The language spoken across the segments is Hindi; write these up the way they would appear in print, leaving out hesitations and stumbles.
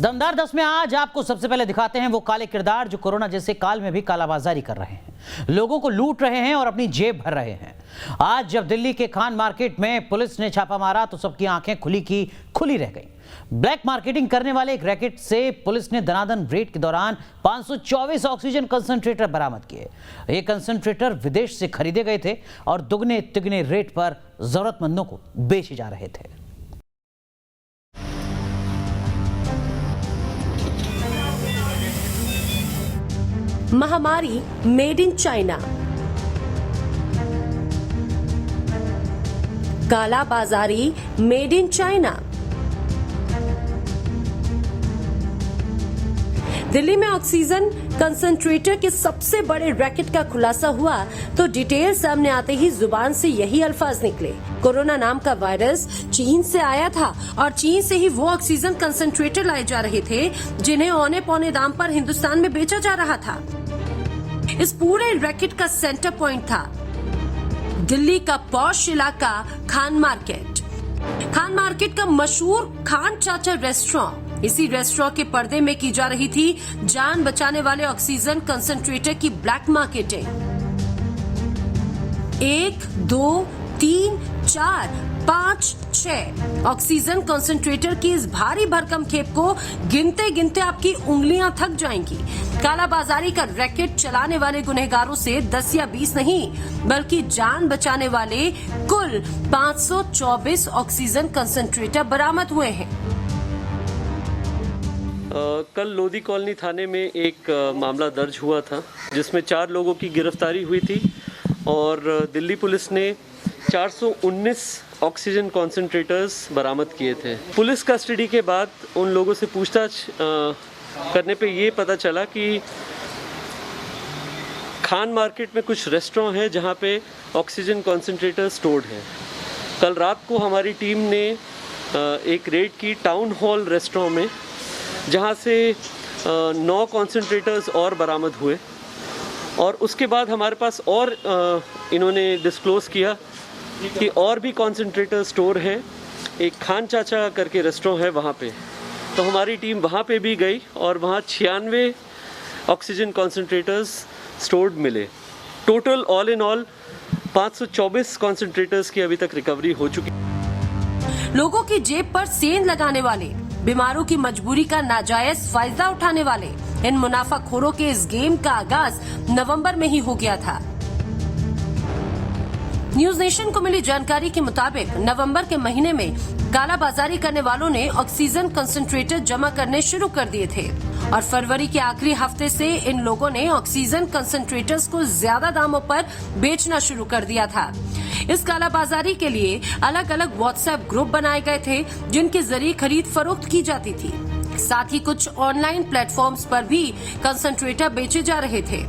दमदार 10 में आज आपको सबसे पहले दिखाते हैं वो काले किरदार जो कोरोना जैसे काल में भी कालाबाजारी कर रहे हैं, लोगों को लूट रहे हैं और अपनी जेब भर रहे हैं। आज जब दिल्ली के खान मार्केट में पुलिस ने छापा मारा तो सबकी आंखें खुली की खुली रह गईं। ब्लैक मार्केटिंग करने वाले एक रैकेट से पुलिस ने दनादन रेड के दौरान 524 ऑक्सीजन कंसंट्रेटर बरामद किए। ये कंसंट्रेटर विदेश से खरीदे गए थे और दुगने तिगने रेट पर जरूरतमंदों को बेचे जा रहे थे। महामारी मेड इन चाइना, काला बाजारी मेड इन चाइना। दिल्ली में ऑक्सीजन कंसंट्रेटर के सबसे बड़े रैकेट का खुलासा हुआ तो डिटेल सामने आते ही जुबान से यही अल्फाज निकले। कोरोना नाम का वायरस चीन से आया था और चीन से ही वो ऑक्सीजन कंसंट्रेटर लाए जा रहे थे जिन्हें औने पौने दाम पर हिंदुस्तान में बेचा जा रहा था। इस पूरे रैकेट का सेंटर पॉइंट था दिल्ली का पॉश इलाका खान मार्केट। खान मार्केट का मशहूर खान चाचा रेस्टोरेंट, इसी रेस्टोरेंट के पर्दे में की जा रही थी जान बचाने वाले ऑक्सीजन कंसंट्रेटर की ब्लैक मार्केटिंग। 1, 2, 3, 4, 5, 6 ऑक्सीजन कंसंट्रेटर की इस भारी भरकम खेप को गिनते गिनते आपकी उंगलियां थक जाएंगी। कालाबाजारी का रैकेट चलाने वाले गुनहगारों से 10 या 20 नहीं बल्कि जान बचाने वाले कुल 524 ऑक्सीजन कंसंट्रेटर बरामद हुए हैं। कल लोधी कॉलोनी थाने में एक मामला दर्ज हुआ था जिसमें 4 लोगों की गिरफ्तारी हुई थी और दिल्ली पुलिस ने 419 ऑक्सीजन कॉन्सेंट्रेटर्स बरामद किए थे। पुलिस कस्टडी के बाद उन लोगों से पूछताछ करने पे ये पता चला कि खान मार्केट में कुछ रेस्टोरेंट हैं जहाँ पे ऑक्सीजन कॉन्सेंट्रेटर स्टोर्ड हैं। कल रात को हमारी टीम ने एक रेड की टाउन हॉल रेस्टोरेंट में जहाँ से 9 कॉन्सेंट्रेटर्स और बरामद हुए और उसके बाद हमारे पास और इन्होंने डिस्क्लोज किया कि और भी कॉन्सेंट्रेटर स्टोर हैं। एक खान चाचा करके रेस्टोरेंट है वहाँ पे, तो हमारी टीम वहाँ पे भी गई और वहाँ 96 ऑक्सीजन कॉन्सेंट्रेटर्स स्टोर्ड मिले। Total all in all 524 concentrators की अभी तक रिकवरी हो चुकी। लोगों की जेब पर सेंध लगाने वाले, बीमारों की मजबूरी का नाजायज फायदा उठाने वाले इन मुनाफाखोरों के इस गेम का आगाज नवंबर में ही हो गया था। न्यूज नेशन को मिली जानकारी के मुताबिक नवंबर के महीने में कालाबाजारी करने वालों ने ऑक्सीजन कंसंट्रेटर जमा करने शुरू कर दिए थे और फरवरी के आखिरी हफ्ते से इन लोगों ने ऑक्सीजन कंसंट्रेटर्स को ज्यादा दामों पर बेचना शुरू कर दिया था। इस कालाबाजारी के लिए अलग अलग व्हाट्सएप ग्रुप बनाए गए थे जिनके जरिए खरीद फरोख्त की जाती थी। साथ ही कुछ ऑनलाइन प्लेटफॉर्म्स पर भी कंसंट्रेटर बेचे जा रहे थे।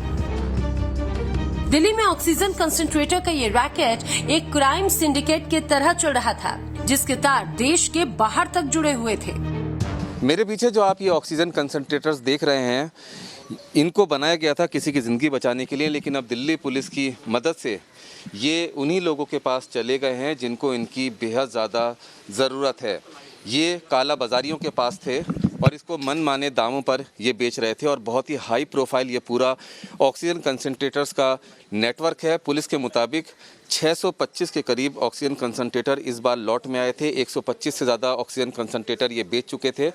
दिल्ली में ऑक्सीजन कंसंट्रेटर का ये रैकेट एक क्राइम सिंडिकेट की तरह चल रहा था जिसके तार देश के बाहर तक जुड़े हुए थे। मेरे पीछे जो आप ये ऑक्सीजन कंसंट्रेटर्स देख रहे हैं, इनको बनाया गया था किसी की ज़िंदगी बचाने के लिए, लेकिन अब दिल्ली पुलिस की मदद से ये उन्हीं लोगों के पास चले गए हैं जिनको इनकी बेहद ज़्यादा ज़रूरत है। ये काला बाजारियों के पास थे और इसको मनमाने दामों पर ये बेच रहे थे और बहुत ही हाई प्रोफाइल ये पूरा ऑक्सीजन कंसंट्रेटर्स का नेटवर्क है। पुलिस के मुताबिक 625 के करीब ऑक्सीजन कंसंट्रेटर इस बार लॉट में आए थे। 125 से ज़्यादा ऑक्सीजन कंसंट्रेटर ये बेच चुके थे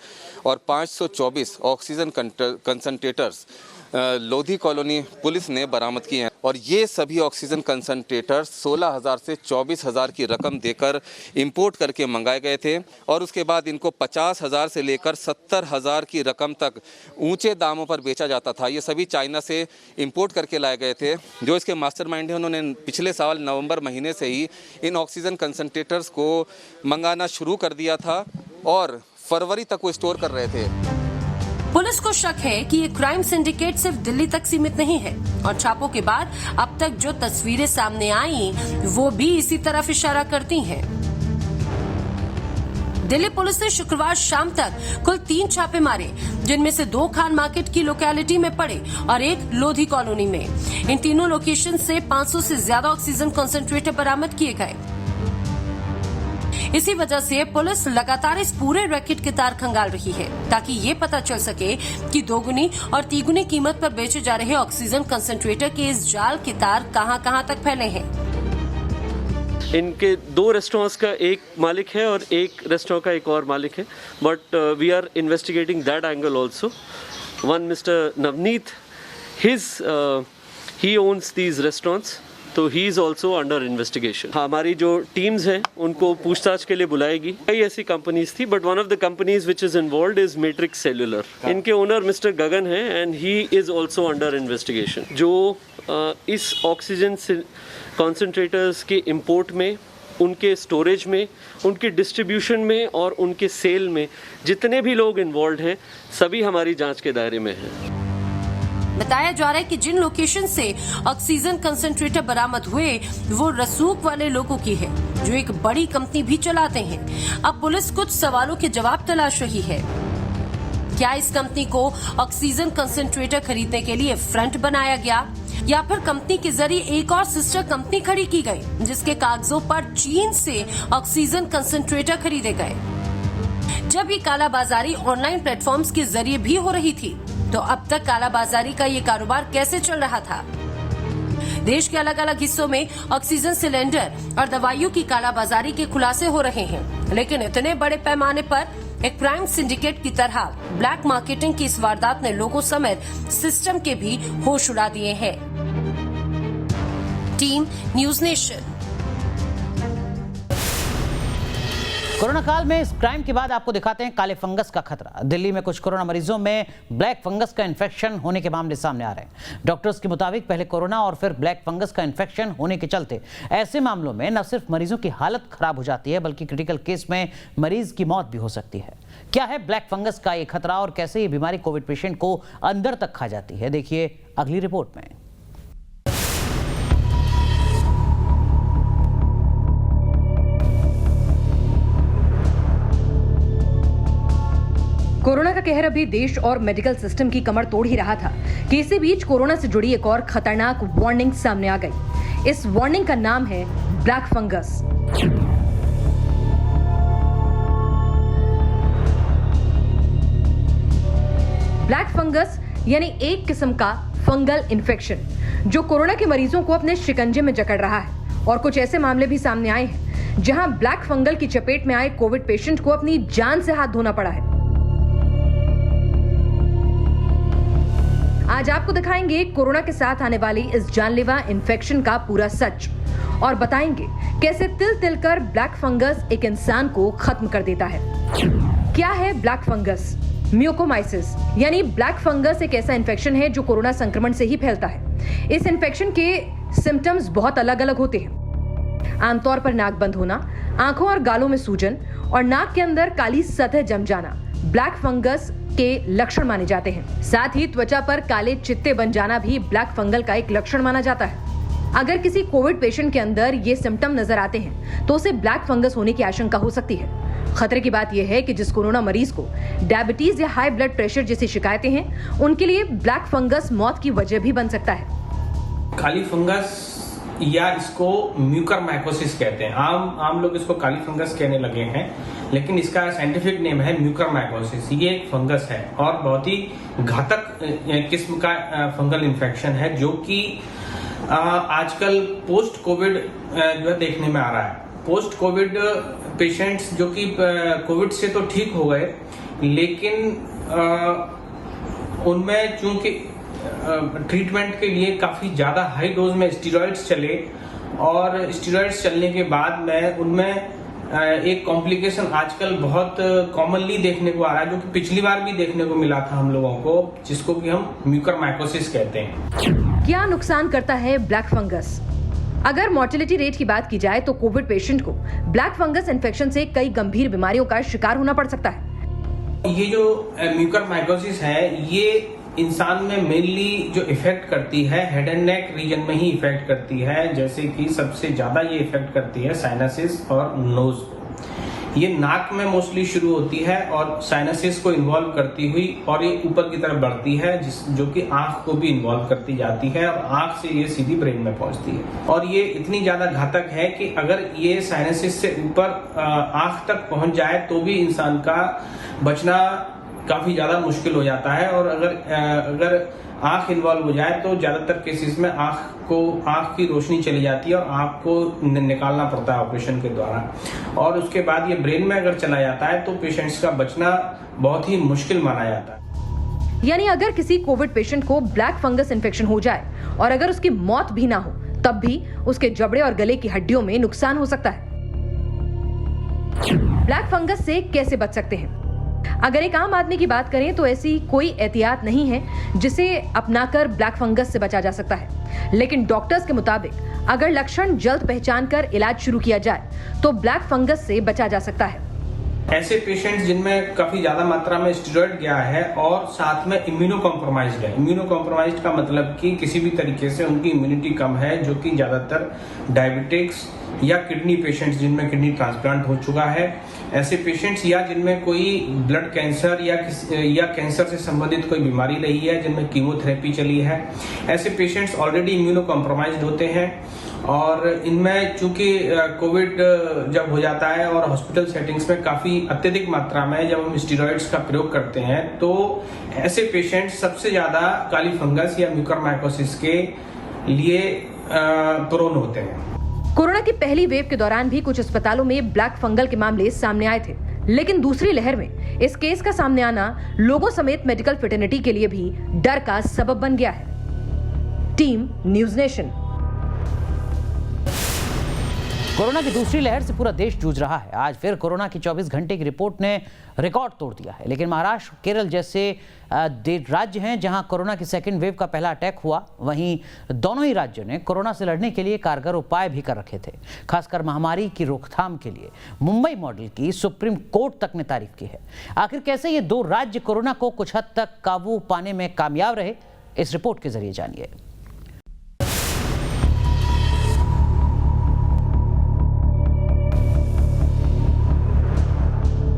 और 524 oxygen concentrators Lodhi colony police ने बरामद किए हैं और ये सभी ऑक्सीजन कंसंट्रेटर 16,000 से 24,000 की रकम देकर इंपोर्ट करके मंगाए गए थे और उसके बाद इनको 50,000 से लेकर 70,000 की रकम तक ऊंचे दामों पर बेचा जाता था। ये सभी चाइना से इंपोर्ट करके लाए गए थे। जो इसके मास्टरमाइंड हैं उन्होंने पिछले साल नवंबर महीने से ही इन ऑक्सीजन कंसंट्रेटर्स को मंगाना शुरू कर दिया था और फरवरी तक वो स्टोर कर रहे थे। पुलिस को शक है कि ये क्राइम सिंडिकेट सिर्फ दिल्ली तक सीमित नहीं है और छापों के बाद अब तक जो तस्वीरें सामने आई वो भी इसी तरफ इशारा करती हैं। दिल्ली पुलिस ने शुक्रवार शाम तक कुल 3 छापे मारे जिनमें से 2 खान मार्केट की लोकेलिटी में पड़े और 1 लोधी कॉलोनी में। इन तीनों लोकेशन से 500 से ज्यादा ऑक्सीजन कंसंट्रेटर बरामद किए गए। इसी वजह से पुलिस लगातार इस पूरे रैकेट के तार खंगाल रही है ताकि ये पता चल सके कि दोगुनी और तिगुनी कीमत पर बेचे जा रहे ऑक्सीजन कंसंट्रेटर के इस जाल के तार कहां-कहां तक फैले हैं। इनके 2 रेस्टोरेंट्स का एक मालिक है और एक रेस्टोरेंट का एक और मालिक है, but we are investigating that angle also. One mister Navneet, he owns these restaurants, तो he is also under investigation. हमारी जो टीम्स हैं उनको पूछताछ के लिए बुलाएगी। कई ऐसी कंपनीज थी, but one of the companies which is involved is matrix cellular. इनके ओनर मिस्टर गगन है and he is also under investigation. जो इस ऑक्सीजन कॉन्सेंट्रेटर्स के इंपोर्ट में, उनके स्टोरेज में, उनके डिस्ट्रीब्यूशन में और उनके सेल में जितने भी लोग इन्वॉल्व हैं, सभी हमारी जांच के दायरे में हैं। बताया जा रहा है कि जिन लोकेशन से ऑक्सीजन कंसंट्रेटर बरामद हुए वो रसूख वाले लोगों की है, जो एक बड़ी कंपनी भी चलाते हैं। अब पुलिस कुछ सवालों के जवाब तलाश रही है। क्या इस कंपनी को ऑक्सीजन कंसंट्रेटर खरीदने के लिए फ्रंट बनाया गया, या फिर कंपनी के जरिए एक और सिस्टर कंपनी खड़ी की गई जिसके कागजों पर चीन से ऑक्सीजन कंसंट्रेटर खरीदे गए। जब ये कालाबाजारी ऑनलाइन प्लेटफॉर्म्स के जरिए भी हो रही थी, तो अब तक कालाबाजारी का ये कारोबार कैसे चल रहा था? देश के अलग अलग हिस्सों में ऑक्सीजन सिलेंडर और दवाइयों की कालाबाजारी के खुलासे हो रहे हैं, लेकिन इतने बड़े पैमाने पर एक क्राइम सिंडिकेट की तरह ब्लैक मार्केटिंग की इस वारदात ने लोगों समेत सिस्टम के भी होश उड़ा दिए हैं। Team news nation. कोरोना काल में इस क्राइम के बाद आपको दिखाते हैं काले फंगस का खतरा। दिल्ली में कुछ कोरोना मरीजों में ब्लैक फंगस का इन्फेक्शन होने के मामले सामने आ रहे हैं। डॉक्टर्स के मुताबिक पहले कोरोना और फिर ब्लैक फंगस का इन्फेक्शन होने के चलते ऐसे मामलों में न सिर्फ मरीजों की हालत खराब हो जाती है, बल्कि क्रिटिकल केस में मरीज की मौत भी हो सकती है। क्या है ब्लैक फंगस का ये खतरा और कैसे ये बीमारी कोविड पेशेंट को अंदर तक खा जाती है, देखिए अगली रिपोर्ट में। कोरोना का कहर अभी देश और मेडिकल सिस्टम की कमर तोड़ ही रहा था कि इसी बीच कोरोना से जुड़ी एक और खतरनाक वार्निंग सामने आ गई। इस वार्निंग का नाम है ब्लैक फंगस। ब्लैक फंगस यानी एक किस्म का फंगल इन्फेक्शन जो कोरोना के मरीजों को अपने शिकंजे में जकड़ रहा है। और कुछ ऐसे मामले भी सामने आए हैं जहां ब्लैक फंगल की चपेट में आए कोविड पेशेंट को अपनी जान से हाथ धोना पड़ा है। आज आपको दिखाएंगे कोरोना के साथ आने वाली इस जानलेवा इन्फेक्शन का पूरा सच और बताएंगे कैसे तिल तिल कर ब्लैक फंगस एक इंसान को खत्म कर देता है। क्या है ब्लैक फंगस? म्यूकोमाइसिस यानी ब्लैक फंगस एक ऐसा इन्फेक्शन है जो कोरोना संक्रमण से ही फैलता है। इस इन्फेक्शन के सिम्टम्स बहुत अलग अलग होते हैं। आमतौर पर नाक बंद होना, आंखों और गालों में सूजन और नाक के अंदर काली सतह जम जाना ब्लैक फंगस के लक्षण माने जाते हैं। साथ ही त्वचा पर काले चित्ते बन जाना भी ब्लैक फंगल का एक लक्षण माना जाता है। अगर किसी कोविड पेशेंट के अंदर ये सिम्टम नजर आते हैं तो उसे ब्लैक फंगस होने की आशंका हो सकती है। खतरे की बात यह है कि जिस कोरोना मरीज को डायबिटीज या हाई ब्लड प्रेशर जैसी शिकायतें हैं, उनके लिए ब्लैक फंगस मौत की वजह भी बन सकता है। काली फंगस या इसको म्यूकरमाइकोसिस कहते हैं। आम लोग इसको काली फंगस कहने लगे हैं, लेकिन इसका साइंटिफिक नेम है म्यूकरमाइकोसिस। ये एक फंगस है और बहुत ही घातक किस्म का फंगल इन्फेक्शन है जो कि आजकल पोस्ट कोविड जो है देखने में आ रहा है। पोस्ट कोविड पेशेंट्स जो कि कोविड से तो ठीक हो गए, लेकिन उनमें चूंकि ट्रीटमेंट के लिए काफी ज्यादा हाई डोज में स्टीरॉइड्स चले और स्टीरॉइड्स चलने के बाद में उनमें एक कॉम्प्लिकेशन आजकल बहुत कॉमनली देखने को आ रहा है, जो कि पिछली बार भी देखने को मिला था हम लोगों को, जिसको कि हम म्यूकरमाइकोसिस कहते हैं। क्या नुकसान करता है ब्लैक फंगस? अगर मोर्टेलिटी रेट की बात की जाए तो कोविड पेशेंट को ब्लैक फंगस इन्फेक्शन से कई गंभीर बीमारियों का शिकार होना पड़ सकता है। ये जो म्यूकरमाइकोसिस है, ये इंसान में मेनली जो इफेक्ट करती है हेड एंड नेक रीजन में ही इफेक्ट करती है, जैसे कि सबसे ज्यादा ये इफेक्ट करती है साइनसिस और नोज को। ये नाक में मोस्टली शुरू होती है और साइनसिस को इन्वॉल्व करती हुई और ये ऊपर की तरफ बढ़ती है, जो कि आंख को भी इन्वॉल्व करती जाती है और आंख से ये सीधी ब्रेन में पहुंचती है। और ये इतनी ज्यादा घातक है कि अगर ये साइनसिस से ऊपर आंख तक पहुंच जाए तो भी इंसान का बचना काफी ज्यादा मुश्किल हो जाता है। और अगर आंख इन्वॉल्व हो जाए तो ज्यादातर केसेस में आंख की रोशनी चली जाती है और आंख को निकालना पड़ता है ऑपरेशन के द्वारा। और उसके बाद ये ब्रेन में अगर चला जाता है तो पेशेंट्स का बचना बहुत ही मुश्किल माना जाता है। यानी अगर किसी कोविड पेशेंट को ब्लैक फंगस इन्फेक्शन हो जाए और अगर उसकी मौत भी ना हो तब भी उसके जबड़े और गले की हड्डियों में नुकसान हो सकता है। ब्लैक फंगस से कैसे बच सकते हैं? अगर एक आम आदमी की बात करें तो ऐसी कोई एहतियात नहीं है जिसे अपनाकर ब्लैक फंगस से बचा जा सकता है, लेकिन डॉक्टर्स के मुताबिक अगर लक्षण जल्द पहचान कर इलाज शुरू किया जाए तो ब्लैक फंगस से बचा जा सकता है। ऐसे पेशेंट्स जिनमें काफी ज्यादा मात्रा में स्टेरॉइड गया है और साथ में इम्यूनो कॉम्प्रोमाइज्ड है। इम्यूनो कॉम्प्रोमाइज्ड का मतलब कि किसी भी तरीके से उनकी इम्यूनिटी कम है, जो कि ज्यादातर डायबिटिक्स या किडनी पेशेंट्स जिनमें किडनी ट्रांसप्लांट हो चुका है, ऐसे पेशेंट्स या जिनमें कोई ब्लड कैंसर या कैंसर से संबंधित कोई बीमारी रही है, जिनमें कीमोथेरेपी चली है, ऐसे पेशेंट्स ऑलरेडी इम्यूनो कॉम्प्रोमाइज्ड होते हैं। और इनमें चूंकि कोविड जब हो जाता है और हॉस्पिटल सेटिंग्स में काफी अत्यधिक मात्रा में जब हम स्टेरॉइड्स का प्रयोग करते हैं तो ऐसे पेशेंट्स सबसे ज्यादा काली फंगस या म्यूकरमाइकोसिस के लिए प्रोन होते हैं। कोरोना की पहली वेव के दौरान भी कुछ अस्पतालों में ब्लैक फंगल के मामले सामने आए थे, लेकिन दूसरी लहर में इस केस का सामने आना लोगों समेत मेडिकल फ्रेटर्निटी के लिए भी डर का सबब बन गया है। Team news nation. कोरोना की दूसरी लहर से पूरा देश जूझ रहा है। आज फिर कोरोना की 24 घंटे की रिपोर्ट ने रिकॉर्ड तोड़ दिया है, लेकिन महाराष्ट्र, केरल जैसे राज्य हैं जहां कोरोना की सेकेंड वेव का पहला अटैक हुआ, वहीं दोनों ही राज्यों ने कोरोना से लड़ने के लिए कारगर उपाय भी कर रखे थे। खासकर महामारी की रोकथाम के लिए मुंबई मॉडल की सुप्रीम कोर्ट तक ने तारीफ की है। आखिर कैसे ये दो राज्य कोरोना को कुछ हद तक काबू पाने में कामयाब रहे, इस रिपोर्ट के जरिए जानिए।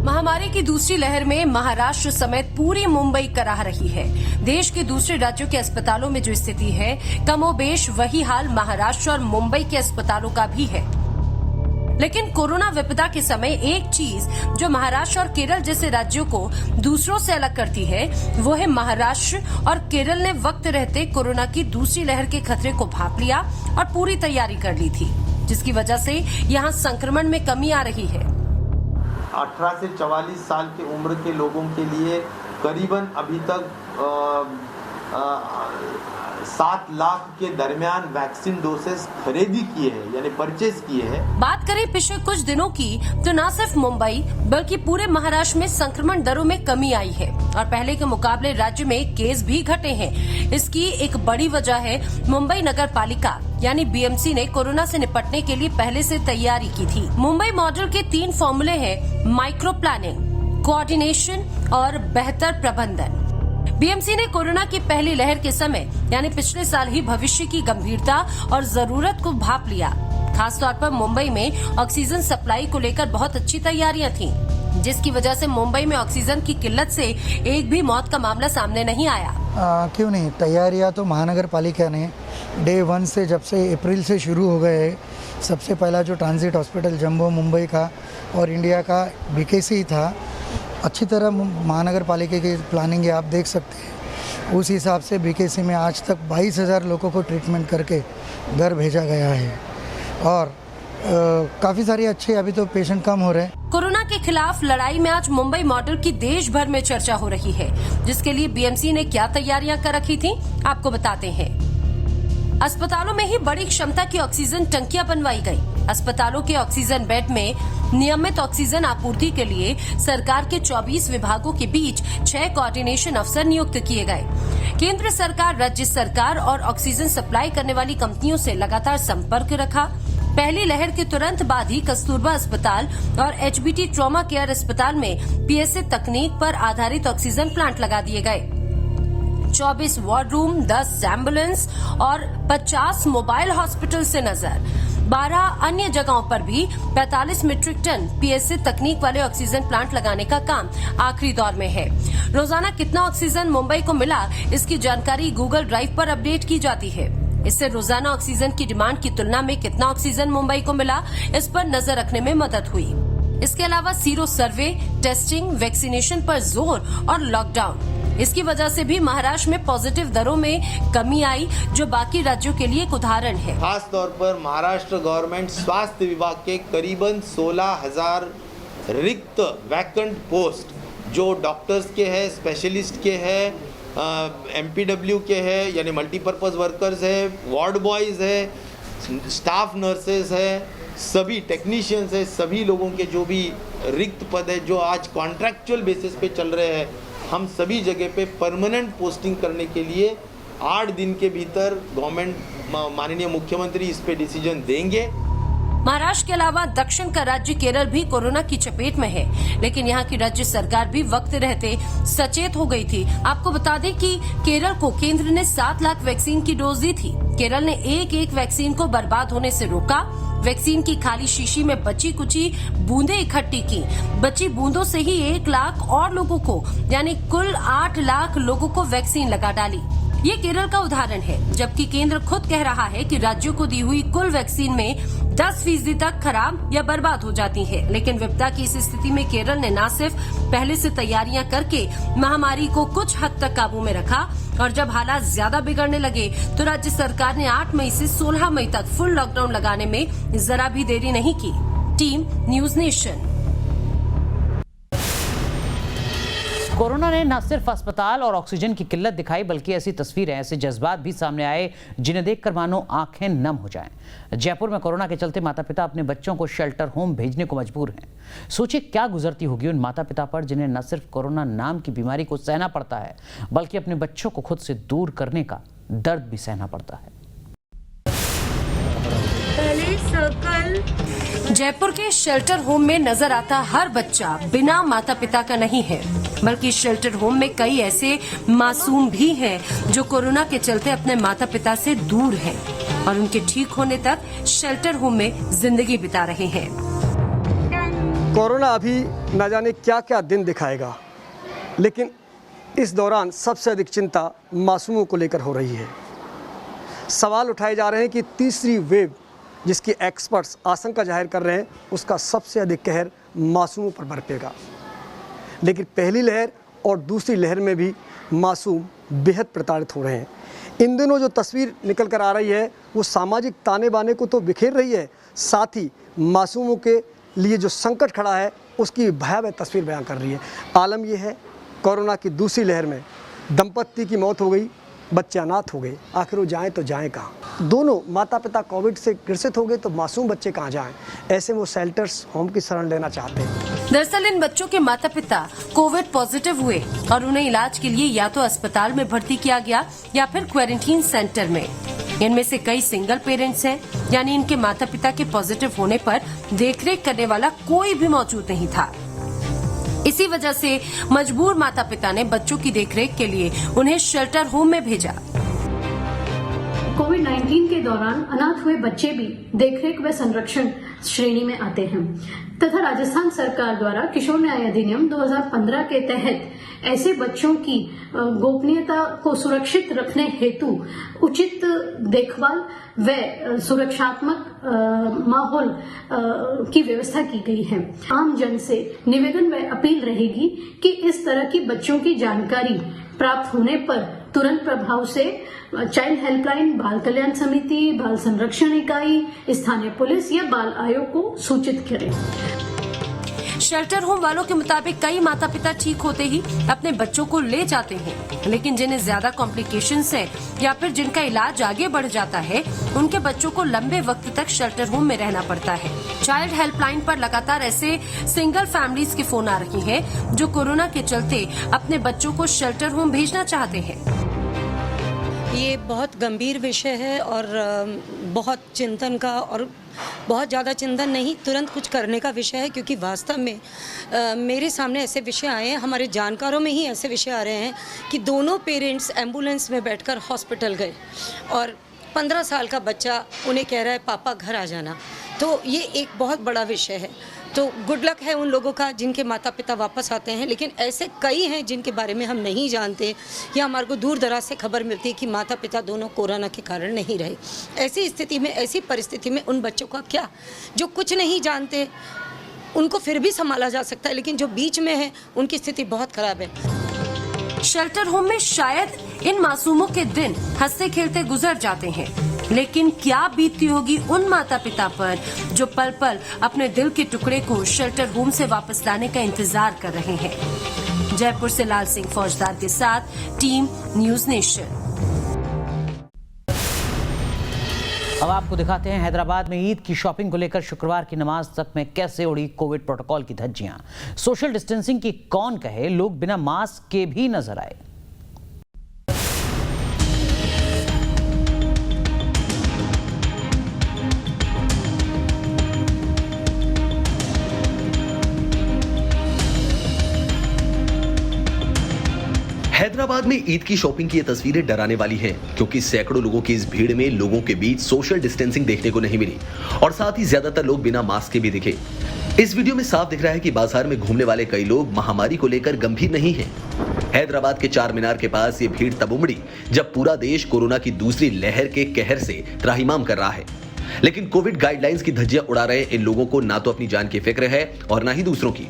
महामारी की दूसरी लहर में महाराष्ट्र समेत पूरी मुंबई कराह रही है। देश के दूसरे राज्यों के अस्पतालों में जो स्थिति है, कमोबेश वही हाल महाराष्ट्र और मुंबई के अस्पतालों का भी है। लेकिन कोरोना विपदा के समय एक चीज जो महाराष्ट्र और केरल जैसे राज्यों को दूसरों से अलग करती है, वो है महाराष्ट्र और केरल ने वक्त रहते कोरोना की दूसरी लहर के खतरे को भांप लिया और पूरी तैयारी कर ली थी, जिसकी वजह से यहाँ संक्रमण में कमी आ रही है। 18 से 44 साल की उम्र के लोगों के लिए करीबन अभी तक 7 लाख के दरमियान वैक्सीन डोसेस खरीदी किए हैं, यानी परचेज किए हैं। बात करें पिछले कुछ दिनों की तो न सिर्फ मुंबई बल्कि पूरे महाराष्ट्र में संक्रमण दरों में कमी आई है और पहले के मुकाबले राज्य में केस भी घटे हैं। इसकी एक बड़ी वजह है मुंबई नगर पालिका यानी बीएमसी ने कोरोना से निपटने के लिए पहले से तैयारी की थी। मुंबई मॉडल के 3 फॉर्मूले हैं: माइक्रो प्लानिंग, कोऑर्डिनेशन और बेहतर प्रबंधन। बीएमसी ने कोरोना की पहली लहर के समय यानी पिछले साल ही भविष्य की गंभीरता और जरूरत को भांप लिया। खासतौर पर मुंबई में ऑक्सीजन सप्लाई को लेकर बहुत अच्छी तैयारियां थीं, जिसकी वजह से मुंबई में ऑक्सीजन की किल्लत से एक भी मौत का मामला सामने नहीं आया। क्यों नहीं, तैयारियां तो महानगर पालिका ने डे 1 से, जब से अप्रैल से शुरू हो गए। सबसे पहला जो ट्रांजिट हॉस्पिटल जम्बो मुंबई का और इंडिया का बीकेसी था, अच्छी तरह महानगर पालिका की प्लानिंग है, आप देख सकते हैं। उस हिसाब से बीकेसी में आज तक 22,000 लोगों को ट्रीटमेंट करके घर भेजा गया है और काफ़ी सारी अच्छे अभी तो पेशेंट कम हो रहे हैं। कोरोना के खिलाफ लड़ाई में आज मुंबई मॉडल की देश भर में चर्चा हो रही है, जिसके लिए बीएमसी ने क्या तैयारियां कर रखी थी, आपको बताते हैं। अस्पतालों में ही बड़ी क्षमता की ऑक्सीजन टंकियां बनवाई गई। अस्पतालों के ऑक्सीजन बेड में नियमित ऑक्सीजन आपूर्ति के लिए सरकार के 24 विभागों के बीच 6 कोऑर्डिनेशन अफसर नियुक्त किए गए। केंद्र सरकार, राज्य सरकार और ऑक्सीजन सप्लाई करने वाली कंपनियों से लगातार संपर्क रखा। पहली लहर के तुरंत बाद ही कस्तूरबा अस्पताल और एचबीटी ट्रॉमा केयर अस्पताल में पीएसए तकनीक पर आधारित ऑक्सीजन प्लांट लगा दिए गए। 24 वार्ड रूम, 10 एम्बुलेंस और 50 मोबाइल हॉस्पिटल से नजर। 12 अन्य जगहों पर भी 45 मीट्रिक टन पीएसए तकनीक वाले ऑक्सीजन प्लांट लगाने का काम आखिरी दौर में है। रोजाना कितना ऑक्सीजन मुंबई को मिला, इसकी जानकारी गूगल ड्राइव पर अपडेट की जाती है। इससे रोजाना ऑक्सीजन की डिमांड की तुलना में कितना ऑक्सीजन मुंबई को मिला, इस पर नजर रखने में मदद हुई। इसके अलावा सीरो सर्वे, टेस्टिंग, वैक्सीनेशन पर जोर और लॉकडाउन, इसकी वजह से भी महाराष्ट्र में पॉजिटिव दरों में कमी आई, जो बाकी राज्यों के लिए एक उदाहरण है। खास तौर पर महाराष्ट्र गवर्नमेंट स्वास्थ्य विभाग के करीबन 16,000 रिक्त वैकेंट पोस्ट जो डॉक्टर्स के हैं, स्पेशलिस्ट के हैं, MPW के हैं यानी मल्टीपर्पज़ वर्कर्स है, वार्ड बॉयज़ है, स्टाफ नर्सेज है, सभी टेक्नीशियंस है, सभी लोगों के जो भी रिक्त पद है जो आज कॉन्ट्रैक्चुअल बेसिस पे चल रहे हैं, हम सभी जगह पे परमानेंट पोस्टिंग करने के लिए 8 दिन के भीतर गवर्नमेंट माननीय मुख्यमंत्री इस पे डिसीजन देंगे। महाराष्ट्र के अलावा दक्षिण का राज्य केरल भी कोरोना की चपेट में है, लेकिन यहाँ की राज्य सरकार भी वक्त रहते सचेत हो गई थी। आपको बता दें कि केरल को केंद्र ने 7 लाख वैक्सीन की डोज दी थी। केरल ने एक वैक्सीन को बर्बाद होने से रोका। वैक्सीन की खाली शीशी में बची कुची बूंदें इकट्ठी की। बची बूंदों से ही 1 लाख और लोगों को, यानी कुल 8 लाख लोगों को वैक्सीन लगा डाली। ये केरल का उदाहरण है, जबकि केंद्र खुद कह रहा है कि राज्यों को दी हुई कुल वैक्सीन में 10% तक खराब या बर्बाद हो जाती है। लेकिन विपदा की इस स्थिति में केरल ने न सिर्फ पहले से तैयारियां करके महामारी को कुछ हद तक काबू में रखा, और जब हालात ज्यादा बिगड़ने लगे तो राज्य सरकार ने 8 मई से 16 मई तक फुल लॉकडाउन लगाने में जरा भी देरी नहीं की। Team news nation. कोरोना ने न सिर्फ अस्पताल और ऑक्सीजन की किल्लत दिखाई, बल्कि ऐसी तस्वीरें, ऐसे जज्बात भी सामने आए जिन्हें देखकर मानो आंखें नम हो जाएं। जयपुर में कोरोना के चलते माता पिता अपने बच्चों को शेल्टर होम भेजने को मजबूर हैं। सोचिए क्या गुजरती होगी उन माता पिता पर जिन्हें न सिर्फ कोरोना नाम की बीमारी को सहना पड़ता है, बल्कि अपने बच्चों को खुद से दूर करने का दर्द भी सहना पड़ता है। जयपुर के शेल्टर होम में नजर आता हर बच्चा बिना माता पिता का नहीं है, बल्कि शेल्टर होम में कई ऐसे मासूम भी हैं जो कोरोना के चलते अपने माता पिता से दूर हैं और उनके ठीक होने तक शेल्टर होम में जिंदगी बिता रहे हैं। कोरोना अभी न जाने क्या क्या दिन दिखाएगा, लेकिन इस दौरान सबसे अधिक चिंता मासूमों को लेकर हो रही है। सवाल उठाए जा रहे हैं कि तीसरी वेव जिसकी एक्सपर्ट्स आशंका जाहिर कर रहे हैं, उसका सबसे अधिक कहर मासूमों पर बरपेगा। लेकिन पहली लहर और दूसरी लहर में भी मासूम बेहद प्रताड़ित हो रहे हैं। इन दिनों जो तस्वीर निकल कर आ रही है वो सामाजिक ताने बाने को तो बिखेर रही है, साथ ही मासूमों के लिए जो संकट खड़ा है उसकी भयावह तस्वीर बयां कर रही है। आलम यह है, कोरोना की दूसरी लहर में दंपत्ति की मौत हो गई, बच्चे अनाथ हो गए, आखिर वो जाएं तो जाएं कहाँ? दोनों माता पिता कोविड से ग्रसित हो गए तो मासूम बच्चे कहाँ जाएं? ऐसे वो शेल्टर्स होम की शरण लेना चाहते हैं। दरअसल इन बच्चों के माता पिता कोविड पॉजिटिव हुए और उन्हें इलाज के लिए या तो अस्पताल में भर्ती किया गया या फिर क्वारंटीन सेंटर में। इनमें से कई सिंगल पेरेंट्स हैं, यानी इनके माता पिता के पॉजिटिव होने पर देखरेख करने वाला कोई भी मौजूद नहीं था। इसी वजह से मजबूर माता पिता ने बच्चों की देखरेख के लिए उन्हें शेल्टर होम में भेजा। कोविड-19 के दौरान अनाथ हुए बच्चे भी देखरेख व संरक्षण श्रेणी में आते हैं तथा राजस्थान सरकार द्वारा किशोर न्याय अधिनियम 2015 के तहत ऐसे बच्चों की गोपनीयता को सुरक्षित रखने हेतु उचित देखभाल व सुरक्षात्मक माहौल की व्यवस्था की गई है। आम जन से निवेदन व अपील रहेगी कि इस तरह की बच्चों की जानकारी प्राप्त होने पर तुरंत प्रभाव से चाइल्ड हेल्पलाइन, बाल कल्याण समिति, बाल संरक्षण इकाई, स्थानीय पुलिस या बाल आयोग को सूचित करें। शेल्टर होम वालों के मुताबिक कई माता पिता ठीक होते ही अपने बच्चों को ले जाते हैं, लेकिन जिन्हें ज्यादा कॉम्प्लिकेशंस है या फिर जिनका इलाज आगे बढ़ जाता है, उनके बच्चों को लंबे वक्त तक शेल्टर होम में रहना पड़ता है। चाइल्ड हेल्पलाइन पर लगातार ऐसे सिंगल फैमिलीज के फोन आ रही हैं जो कोरोना के चलते अपने बच्चों को शेल्टर होम भेजना चाहते हैं। ये बहुत गंभीर विषय है और बहुत चिंतन का और बहुत ज़्यादा चिंतन नहीं, तुरंत कुछ करने का विषय है, क्योंकि वास्तव में मेरे सामने ऐसे विषय आए हैं, हमारे जानकारों में ही ऐसे विषय आ रहे हैं कि दोनों पेरेंट्स एम्बुलेंस में बैठकर हॉस्पिटल गए और 15 साल का बच्चा उन्हें कह रहा है पापा घर आ जाना, तो ये एक बहुत बड़ा विषय है। तो गुड लक है उन लोगों का जिनके माता पिता वापस आते हैं, लेकिन ऐसे कई हैं जिनके बारे में हम नहीं जानते या हमारे को दूर दराज से खबर मिलती है कि माता पिता दोनों कोरोना के कारण नहीं रहे। ऐसी स्थिति में, ऐसी परिस्थिति में उन बच्चों का क्या, जो कुछ नहीं जानते उनको फिर भी संभाला जा सकता है, लेकिन जो बीच में है उनकी स्थिति बहुत खराब है। शेल्टर होम में शायद इन मासूमों के दिन हंसते खेलते गुजर जाते हैं, लेकिन क्या बीतती होगी उन माता पिता पर जो पल पल अपने दिल के टुकड़े को शेल्टर होम से वापस लाने का इंतजार कर रहे हैं। जयपुर से लाल सिंह फौजदार के साथ टीम न्यूज नेशन। अब आपको दिखाते हैं हैदराबाद में ईद की शॉपिंग को लेकर शुक्रवार की नमाज तक में कैसे उड़ी कोविड प्रोटोकॉल की धज्जियां। सोशल डिस्टेंसिंग की कौन कहे, लोग बिना मास्क के भी नजर आए। हैदराबाद में ईद की शॉपिंग की ये तस्वीरें डराने वाली हैं, क्योंकि सैकड़ों लोगों की इस भीड़ में लोगों के बीच सोशल डिस्टेंसिंग देखने को नहीं मिली और साथ ही ज्यादातर लोग बिना मास्क के भी दिखे। इस वीडियो में साफ दिख रहा है कि बाजार में घूमने वाले कई लोग महामारी को लेकर गंभीर नहीं हैं। हैदराबाद के चार मीनार के पास ये भीड़ तब उमड़ी जब पूरा देश कोरोना की दूसरी लहर के कहर से त्राहिमाम कर रहा है, लेकिन कोविड गाइडलाइंस की धज्जियां उड़ा रहे इन लोगों को ना तो अपनी जान की फिक्र है और ना ही दूसरों की।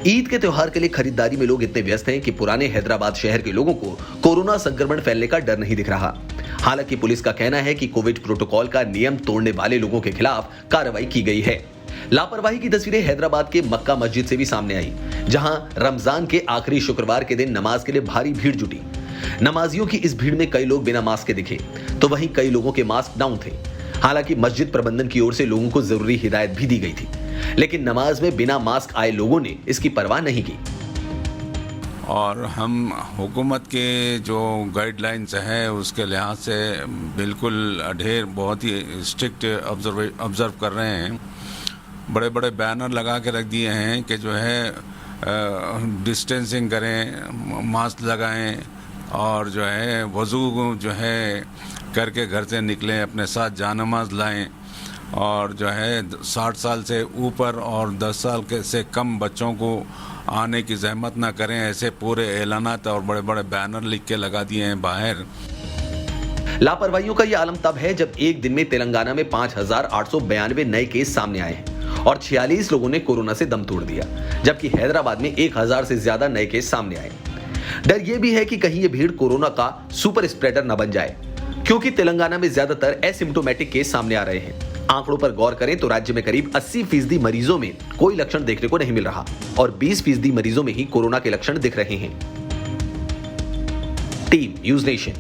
ईद के त्योहार के लिए खरीदारी में लोग इतने व्यस्त हैं कि पुराने हैदराबाद शहर के लोगों को कोरोना संक्रमण फैलने का डर नहीं दिख रहा। हालांकि पुलिस का कहना है कि कोविड प्रोटोकॉल का नियम तोड़ने वाले लोगों के खिलाफ कार्रवाई की गई है। लापरवाही की तस्वीरें हैदराबाद के मक्का मस्जिद से भी सामने आई, जहां रमजान के आखिरी शुक्रवार के दिन नमाज के लिए भारी भीड़ जुटी। नमाजियों की इस भीड़ में कई लोग बिना मास्क के दिखे, तो वहीं कई लोगों के मास्क डाउन थे। हालांकि मस्जिद प्रबंधन की ओर से लोगों को जरूरी हिदायत भी दी गई थी, लेकिन नमाज में बिना मास्क आए लोगों ने इसकी परवाह नहीं की। और हम हुकूमत के जो गाइडलाइंस है उसके लिहाज से बिल्कुल ढेर बहुत ही स्ट्रिक्ट ऑब्जर्व कर रहे हैं। बड़े बड़े बैनर लगा के रख दिए हैं कि जो है डिस्टेंसिंग करें, मास्क लगाएं और जो है वज़ू जो है करके घर से निकलें, अपने साथ जानमाज लाएं और जो है 60 साल से ऊपर और 10 साल के से कम बच्चों को आने की जहमत ना करें। ऐसे पूरे ऐलानात और बड़े बड़े बैनर लिख के लगा दिए हैं बाहर। लापरवाहियों का यह आलम तब है जब एक दिन में तेलंगाना में 5,892 नए केस सामने आए हैं और 46 लोगों ने कोरोना से दम तोड़ दिया, जबकि हैदराबाद में 1000 से ज्यादा नए केस सामने आए। डर यह भी है कि कहीं ये भीड़ कोरोना का सुपर स्प्रेडर न बन जाए, क्योंकि तेलंगाना में ज्यादातर एसिम्प्टोमेटिक केस सामने आ रहे हैं। आंकड़ों पर गौर करें तो राज्य में करीब 80% मरीजों में कोई लक्षण देखने को नहीं मिल रहा और 20% मरीजों में ही कोरोना के लक्षण दिख रहे हैं। Team news nation.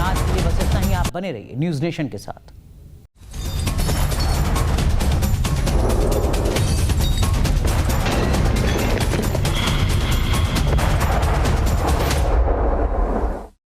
आज के लिए बस इतना ही। आप बने रहिए न्यूज नेशन के साथ।